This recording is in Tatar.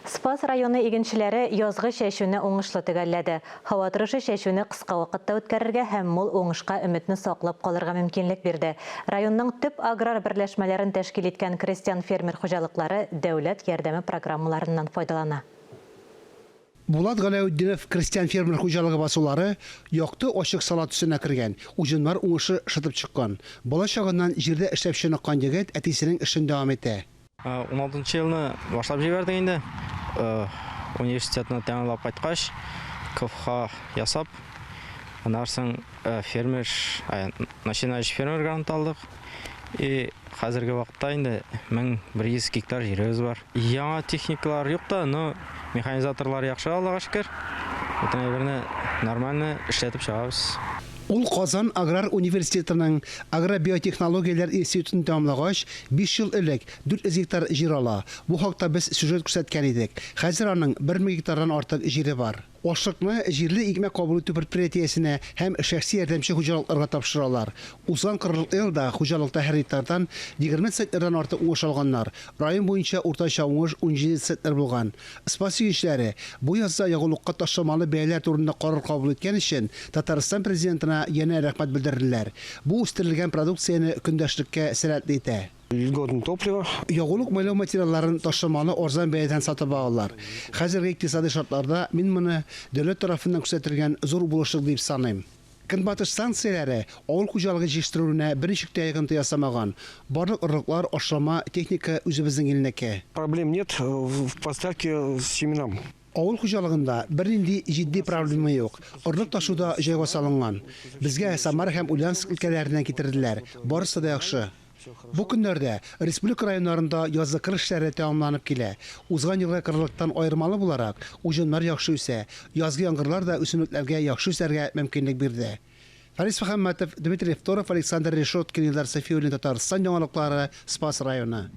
Спас районы игенчеләре язгы шәшүне уңышлы төгәлләде. Һава торышы шәшүне кыска вакытта үткәрергә һәм мул уңышка өметне саклап калырга мөмкинлек бирде. Районның төп аграр берләшмәләрен тәшкил иткән крестьян-фермер хуҗалыклары дәүләт ярдәме программаларыннан файдалана. Булат Галәүддинов крестьян-фермер хуҗалыгы басулары якты ачык сала төсенә кергән. Уҗыннар уңышы шытып чыккан. Бала чагыннан җирдә эшләп чыныккан егет әтисенең эшен дәвам итә. 16 елны башлап җибәрдек инде. Университетны тәмамлап кайткач, КФХ ясап, аннан соң фермер, начинающий фермер грант алдык. Хәзерге вакытта инде 1100 гектар җиребез бар. Яңа техникалар юк та, но механизаторлар яхшы, Аллага шөкер. Бөтенләй нормально эшләтеп чыгабыз. Ул Казан аграр университетының агробиотехнологияләр институтын тәмамлагач, 5 ел элек 400 гектар җир ала. Бу хакта без сюжет күрсәткән идек. Хәзер аның 1000 гектардан артык җире бар. Ашлыкны җирле икмәк кабул итү предприятиесенә һәм шәхси ярдәмче хуҗалыкларга тапшыралар. Узган 40 елда хуҗалыкта һәр гектардан 20 центнердан артык уңыш алганнар. Район буенча уртача уңыш 17 центнер булган. Спас җишләре бу язда ягулыкка ташламалы бәяләр турында карар кабул иткән өчен Татарстан президентына яңа рәхмәт белдерделәр. Бу үстерелгән продукцияне көндәшлеккә сәләтле итә. Льготное топливо. Ягулык майлау материалларын ташламалы арзан бәядән сатып алалар. Хәзерге икътисади шартларда мин моны дәүләт тарафыннан күрсәтелгән зур булышлык дип саныйм. Көнбатыш станцияләре авыл хуҗалыгы җитештерүенә берничек тә ягынты ясамаган. Барлык орлыклар, ашлама, техника үзебезнең илнеке. Проблем нет в поставке семенам. Авыл хуҗалыгында бернинди җитди проблема юк. Орлык ташуда җайга салынган. Безгә Самара һәм Ульяновск өлкәләреннән китерделәр. Барысы да яхшы. Бу көннәрдә республика районнарында язгы кыр эшләре тәмамланып килә. Узган елга кырлыктан аермалы буларак, уҗымнар яхшы үсә. Язгы яңгырлар да үсемлекләргә яхшы үсәргә мөмкинлек бирде. Фарис Мөхәммәтов, Дмитрий Евторов, Александр Решеткин, Илдар Сафиуллин, Татарстан яңалыклары, Спас районы.